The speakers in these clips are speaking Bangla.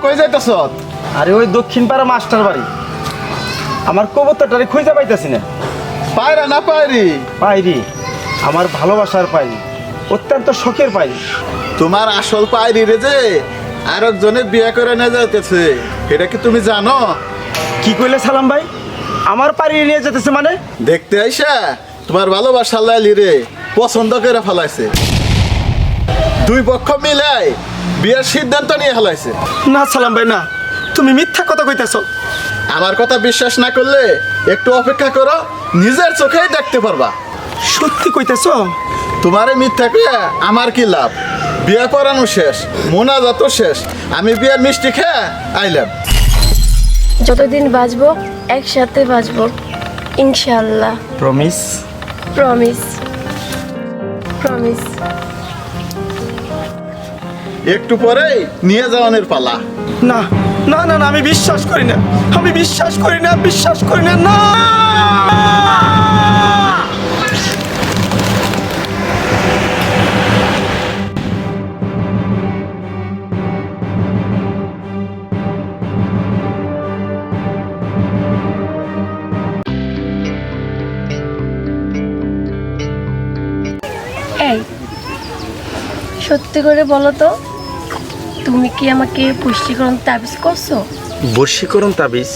কই যাইতেছ? আরে ওই দক্ষিণ পাড়া মাস্টার বাড়ি। আমার কবুতরটারে খুঁজে পাইতেছি না। পায়রা না পায়রি? পাইরি, আমার ভালোবাসার পাইরি, অত্যন্ত শখের পাইরি। তোমার আসল পায়রি রে যে আরেকজনে বিয়ে করে নিয়ে যাইতেছে, এটা কি তুমি জানো? কি কইলে সালাম ভাই? আমার পাইরি নিয়ে যেতেছে মানে? দেখতে আইসা তোমার ভালোবাসার লাইলি রে পছন্দ করে ফেলাইছে, দুই পক্ষ মিলাই বিয়ের সিদ্ধান্ত নিয়ে ফেলাইছে। না সালাম ভাই না, তুমি মিথ্যা কথা কইতেছো। আমার কথা বিশ্বাস না করলে একটু অপেক্ষা করো, নিজের চোখেই দেখতে পারবা। সত্যি কইতেছো? তোমারে মিথ্যা কইয়া আমার কি লাভ? বিয়ে পড়ানো শেষ, মোনাজাত শেষ, আমি বিয়ের মিষ্টি খেয়ে আইলাম। যতদিন বাঁচবো একসাথে বাঁচবো, ইনশাআল্লাহ। প্রমিস? প্রমিস। প্রমিস। একটু পরেই নিয়ে যাওয়ানের পালা। না না না না, আমি বিশ্বাস করি না, আমি বিশ্বাস করি না, বিশ্বাস করি না। না এই সত্যি করে বলো তো, তুমি কি আমাকে পুষ্টিকরণ তাবিজ করছো? বশীকরণ তাবিজ?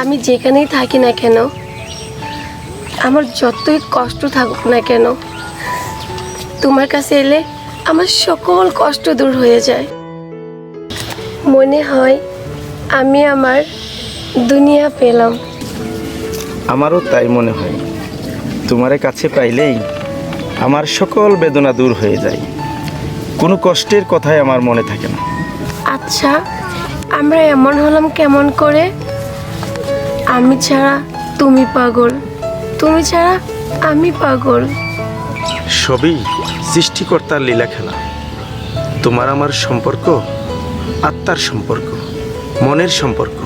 আমি যেখানেই থাকি না কেন, আমার যতই কষ্ট থাকুক না কেন, তোমার কাছে এলে আমার সকল কষ্ট দূর হয়ে যায়। মনে হয় আমি আমার দুনিয়া পেলাম। আমারও তাই মনে হয়, তোমার কাছে পাইলেই আমার সকল বেদনা দূর হয়ে যায়, কোনো কষ্টের কথাই আমার মনে থাকে না। আচ্ছা, আমরা এমন হলাম কেমন করে? আমি ছাড়া তুমি পাগল, তুমি ছাড়া আমি পাগল। সবই সৃষ্টিকর্তার লীলা খেলা। তোমার আমার সম্পর্ক আত্মার সম্পর্ক, মনের সম্পর্ক।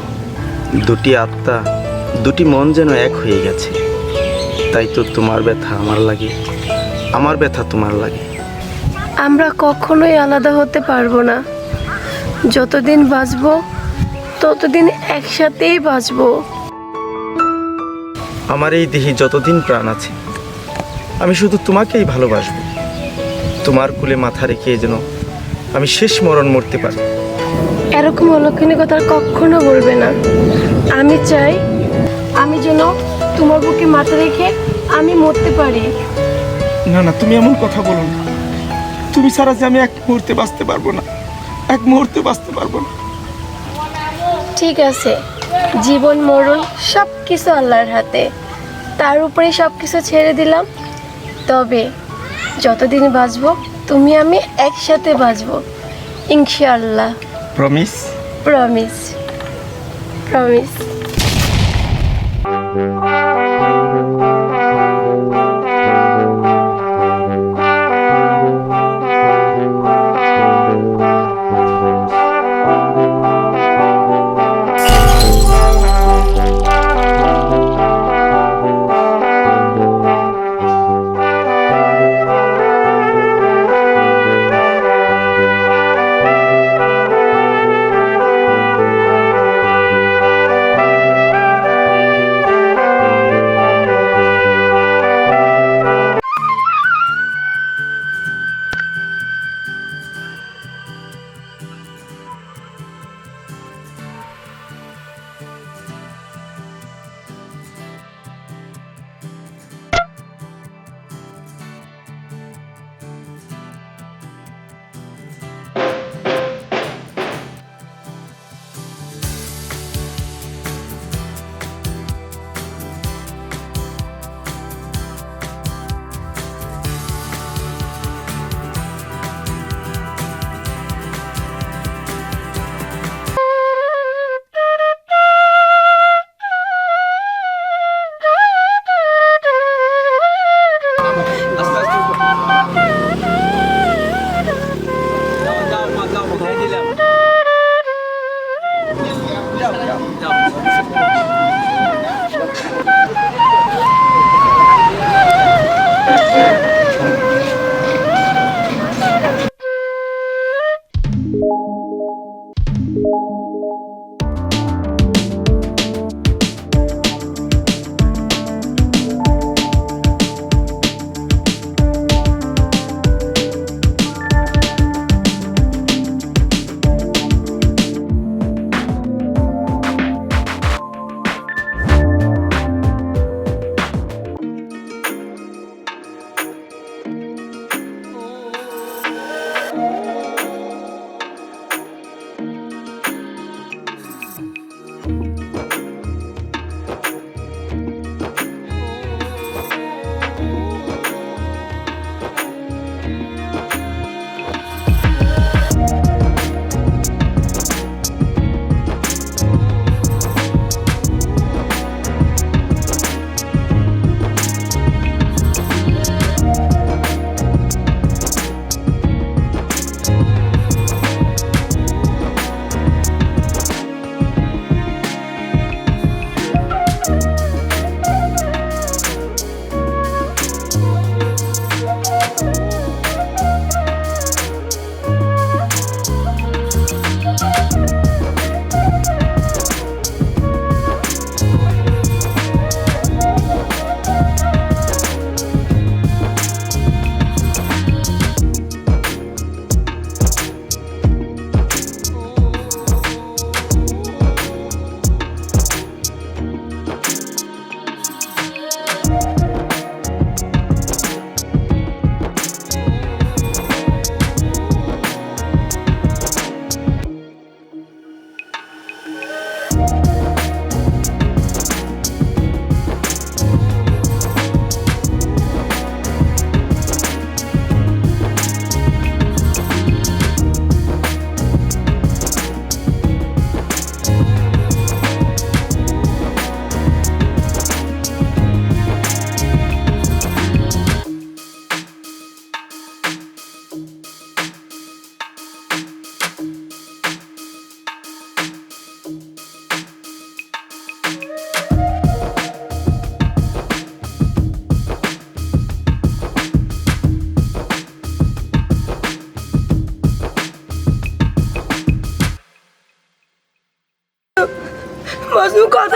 দুটি আত্মা, দুটি মন যেন এক হয়ে গেছে। তাই তো তোমার ব্যথা আমার লাগে, আমার ব্যথা তোমার লাগে। আমরা কখনোই আলাদা হতে পারবো না। যতদিন বাঁচবো ততদিন একসাথেই বাঁচবো। আমার এই দেহে যতদিন প্রাণ আছে, আমি শুধু তোমাকেই ভালোবাসবো। তোমার কোলে মাথা রেখে যেন আমি শেষ মরণ মরতে পারি। এরকম অলক্ষণী কথা আর কখনো বলবে না। আমি চাই আমি যেন তোমার বুকে মাথা রেখে আমি মরতে পারি। না না, তুমি এমন কথা বলো না। তুমি ছাড়া যে আমি এক মুহূর্তে বাঁচতে পারবো না, এক মুহূর্তে বাঁচতে পারবো না। ঠিক আছে, জীবন মরণ সব কিছু আল্লাহর হাতে, তার উপরে সব কিছু ছেড়ে দিলাম। তবে যতদিন বাঁচবো তুমি আমি একসাথে বাঁচবো, ইনশাআল্লাহ। প্রমিস? প্রমিস। প্রমিস।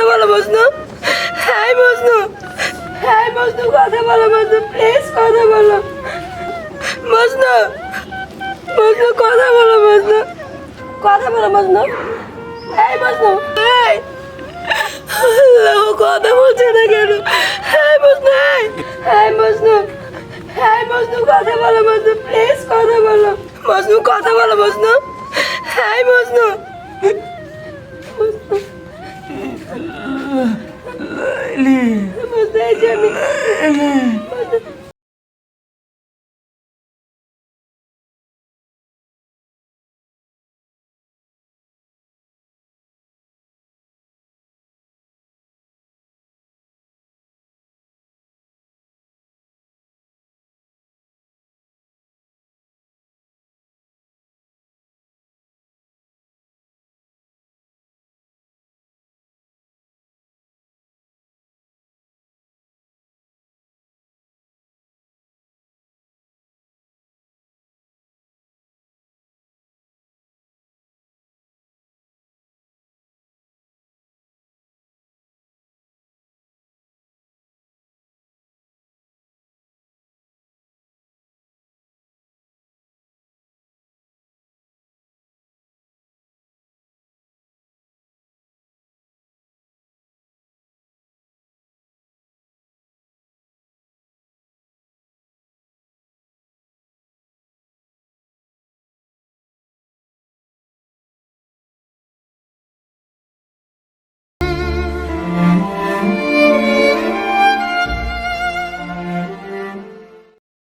কথা বলো মজনু। হ্যাঁ মজনু, হ্যাঁ মজনু, কথা বলো মজনু, প্লিজ কথা বলো মজনু। মজনু কথা বলো মজনু, কথা বলো মজনু। হ্যাঁ মজনু, হ্যাঁ। আল্লাহ, কথা বলছে না কেন? হ্যাঁ মজনু, হ্যাঁ। হ্যাঁ মজনু, হ্যাঁ মজনু, কথা বলো মজনু, প্লিজ কথা বলো মজনু, কথা বলো মজনু। হ্যাঁ মজনু। মজনু, এই যে আমি